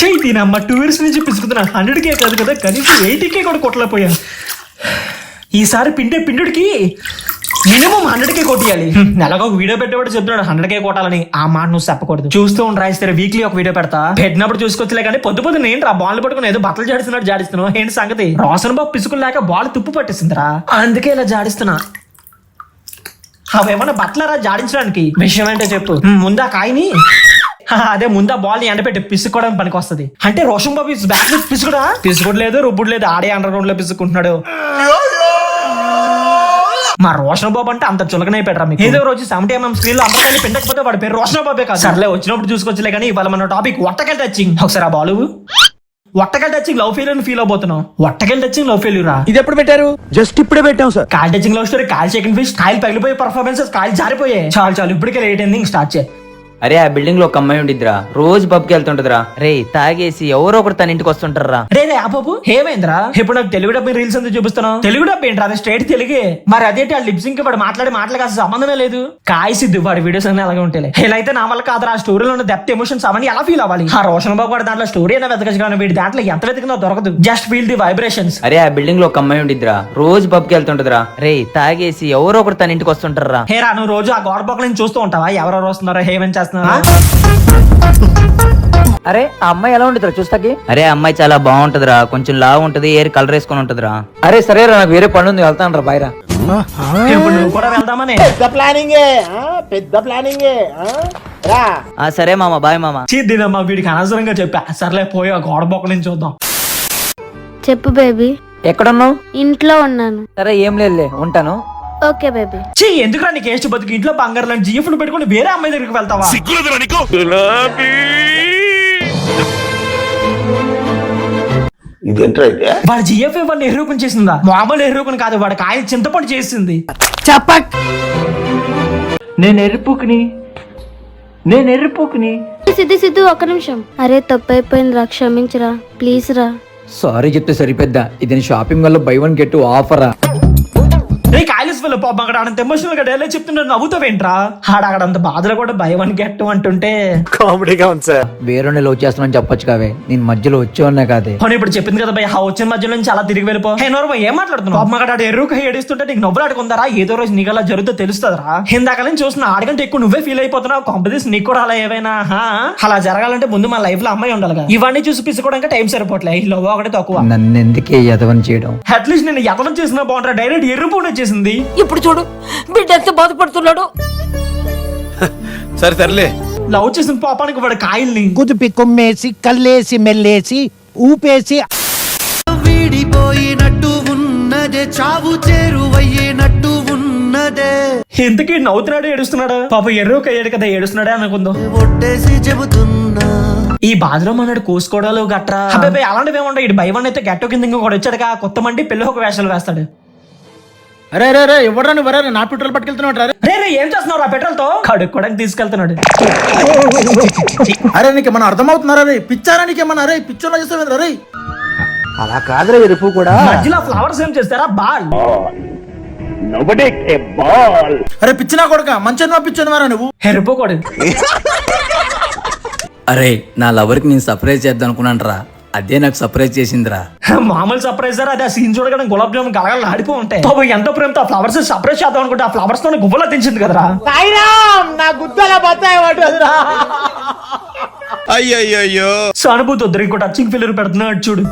చెయ్యి తినమ్మ 2 years నుంచి పిసుకుతున్నా 100K కాదు కదా కనీసం 80K కూడా కొట్టలేకపోయాను. ఈసారి పిండుడికి మినిమం 100K కొట్టియాలి. నెలకు ఒక వీడియో పెట్టేవాడు చెప్తున్నాడు 100K కొట్టాలని. ఆ మాట నువ్వు చెప్పకూడదు. చూస్తూ ఉండి రాయిస్తే వీక్లీ ఒక వీడియో పెడతా. పెట్టినప్పుడు చూసుకోవచ్చులే కానీ పొద్దు నేను బాల్ పట్టుకుని ఏదో బట్టలు జాడిస్తున్నావు ఏంటి సంగతి? రోషన్ బాబు పిసుకులు లేక బాల్ తుప్పు పట్టిస్తుందిరా, అందుకే ఇలా జాడిస్తున్నా. అవేమన్నా బట్టలరా జాడించడానికి? విషయం ఏంటో చెప్పు. ముందా కాయని అదే ముందా బాల్ ని ఎండపెట్టి పిసుక్కోవడానికి పనికి వస్తుంది. అంటే రోషన్ బాబు బ్యాక్ పిసుకుడా? పిసుకుడు లేదు, రుబ్బుడు లేదు, ఆడే అండర్ గ్రౌండ్ లో పిసుకుంటున్నాడు. మా రోషన్ బాబు అంటే అంత చులకనే పెట్టరా మీకు? ఏదో రోజు 70mm స్క్రీన్ లో అందరికీ పిండకపోతే వాడి పేరు రోషన్ బాబే కాదు. సర్లే వచ్చినప్పుడు చూసుకోవచ్చులే కానీ ఇవాళ మన టాపిక్ వట్టకెల్ టచింగ్. ఒకసారి ఆ బాలు వట్టకెల్ టచింగ్ లవ్ ఫెయిల్యూర్ ఫీల్ అవబోతున్నావు. వట్టకెల్ టచింగ్ లవ్ ఫెయిల్యూర్ ఇది ఎప్పుడు పెట్టారు? జస్ట్ ఇప్పుడే పెట్టాం sir. Call touching love story, call second fish, కాయలు పగిలిపోయి పర్ఫార్మెన్సెస్, కాయలు జారిపోయాయి. చాలు ఇప్పటికే లేట్ అయింది, స్టార్ట్ చేయి. అరే ఆ బిల్డింగ్ లో ఒక అమ్మాయి ఉండిద్దిరా, రోజు పబ్కి వెళ్తుంటదిరా. రే తాగేసి ఎవరో ఒకరు తన ఇంటికి వస్తుంటారా. రే ఆ బాబు ఏమైందిరా? ఇప్పుడు నాకు తెలుగు డబ్బు రీల్స్ అంతా చూపిస్తున్నావు. తెలుగు డబ్బు ఏంట్రా? అది స్ట్రేట్ తెలుగే. మరి అదేంటి ఆ లిప్సింగ్ వాడు మాటలకి అసలు సంబంధమే లేదు. కాయసిద్దు వాడి వీడియోస్ అన్ని అలాగే ఉంటాయి. ఇలా అయితే నా వల్ల కాదు. ఆ స్టోరీలో ఉన్న డెప్త్ ఎమోషన్స్ అవన్నీ ఎలా ఫీల్ అవ్వాలి? ఆ రోషన్ బాబు వాడు దాంట్లో స్టోరీ అయినా వెతకచ్చు కానీ వీడి దాంట్లో ఎంత వెతికినా దొరకదు. Just feel the vibrations. అరే ఆ బిల్డింగ్ లో ఒక అమ్మాయి ఉండిద్దిరా, రోజు పబ్కి వెళ్తుంటదిరా. రే తాగేసి ఎవరో ఒకరు తన ఇంటికి వస్తుంటారా. హేరా నువ్వు రోజు ఆ గోడ పక్కల నుంచి చూస్తూ ఉంటావా ఎవరెవరు వస్తున్నారో, ఏమేం చేస్తున్నారా? అరే ఆ అమ్మాయి ఎలా ఉంటుందిరా చూస్తాకి? అరే అమ్మాయి చాలా బాగుంటదిరా, కొంచెం లావు ఉంటది, ఏర్ కలర్ వేసుకొని ఉంటదిరా. అరే సరేరా, నాకు వేరే పని ఉంది, వెళ్తాను రా, బాయ్రా. ఇప్పుడు నువ్వు కూడా వెళ్దామని సరే మామ, బాయ్ మామ. చీద్దమ్మా వీడికి అనవసరంగా చెప్పా. సర్లే పోయి ఆ గోడ పక్కల నుంచి చూద్దాం. చెప్పు బేబీ. ఎక్కడున్నావు? ఇంట్లో ఉన్నాను. సరే ఏం లేదులే, ఉంటాను. Okay baby. చీ ఎందుకురా నీకు ఏస్ట్ బతుకు? ఇంట్లో బంగారు లాంటి జీఎఫ్లు పెట్టుకుని వేరే అమ్మాయి దగ్గరికి వెళ్తావా? వాడు జిఎఫ్ వాడిని ఎరుకుని చేసిందా? మామూలు ఎరుకుని కాదు, వాడికి ఆయన చింతపండు చేసింది. చెప్పక్. నేను ఎరుపుకుని సిద్ధు ఒక్క నిమిషం. అరే తప్పైపోయింది రా, క్షమించరా ప్లీజ్ రా. సారీ చెప్తే సరిపెద్దా, ఇది షాపింగ్ మాల్ లో బై 1 get 2 ఆఫరా. కాయలస్ వల్ల పాపం అక్కడ అంత ఎమోషనల్ గా డైలాగ్ చెప్తున్నారు, నవ్వుతావేంట్రా? అక్కడ అంత బాధలో కూడా బై 1 get 2 అంటుంటే కామెడీగా ఉంది సార్. వేరే లవ్ చేస్తున్నాను చెప్పొచ్చు కావే, నేను మధ్యలో వచ్చేవన్నా కాదే. ఇప్పుడు చెప్పింది కదా భయ, వచ్చిన మధ్యలో నుంచి అలా తిరిగి వెళ్ళిపో. ఏం మాట్లాడుతున్నావు? పాపం అక్కడ ఎర్రుగా ఏడుస్తుంటే నీకు నవ్వులు ఆడుకుందారా? ఏదో రోజు నీకు అలా జరుగుతూ తెలుస్తుందిరా. ఇందాక నుంచి చూస్తున్నా ఆడికంటే ఎక్కువ నువ్వే ఫీల్ అయిపోతున్నావు. కాంపిటీషన్ నీకు కూడా అలా ఏవైనా అలా జరగాలంటే ముందు మా లైఫ్ లో అమ్మాయి ఉండాలి. ఇవన్నీ చూసి పిసుకోవడానికి టైం సరిపోట్లే. ఈ లవ్ ఒకటి తక్కువ. నన్ను ఎందుకే యదవని చేయడం? అట్లీస్ట్ నేను యదవం చేసినా బాగుంటారా? డైరెక్ట్ ఎర్రుపోనే చేసింది. ఇప్పుడు చూడు బిడ్డ ఎంత బాధపడుతున్నాడు. సర్లే లవ్ చేసిన పాపానికి వాడు కాయల్ని కుదిపి కొమ్మేసి కల్లేసి మెల్లేసి ఊపేసి వీడిపోయినట్టు ఉన్నదే, చావు చేరువయ్యేనట్టు ఉన్నదే. ఎందుకు నవ్వుతున్నాడు ఏడుస్తున్నాడు? పాప ఎర్రక అయ్యాడు కదా, ఏడుస్తున్నాడే అనుకుందాం. ఒట్టేసి చెబుతున్నా ఈ బాధలో మనడు కోసుకోవడాలు గట్రా అబ్బాయి అలాంటివి ఏముండవు. ఇటు బై 1 అయితే గట్టో కింద ఇంకొకటి వచ్చాడుగా కొత్త మండి పెళ్లి ఒక వేషాలు వేస్తాడు. అరే ఎవరా నువ్వరా నా పెట్రోల్ పట్టుకెళ్తున్నాడు? రే ఏం చేస్తున్నావు ఆ పెట్రోల్ తో? కడుక్కోవడానికి తీసుకెళ్తున్నాడు. అరే నీకు ఏమన్నా అర్థమవుతున్నారా? రే పిచ్చారా నీకేమన్నా? అరే పిచ్చోలా చేస్తావు రే. అలా కాదురా ఎరుపు కూడా. మధ్యలో ఫ్లవర్స్ ఏం చేస్తారా? బాల్. అరే పిచ్చినా కొడుక మంచి పిచ్చోనివారా నువ్వు? ఎరుపుకోడు. అరే నా లవర్ కి నేను సర్ప్రైజ్ చేద్దాం అనుకున్నాను రా, అదే నాకు సర్ప్రైజ్ చేసిందిరా. మామూలు సర్ప్రైజ్ అదే. ఆ సీన్ చూడగానే గులాబ్ జామున్ గలగలు ఆడిపో ఉంటాయి. పాప ఎంతో ప్రేమతో ఆ ఫ్లవర్స్ సర్ప్రైజ్ చేద్దాం అనుకుంటే ఆ ఫ్లవర్స్ తో గువ్వలా తెంచింది కదరా. నా గుద్దలా బతాయి వాడురా. అయ్యయ్యో సానుభూతి వద్దరు ఇంకో టచింగ్ ఫిల్లర్ పెడుతున్నాడు చూడు.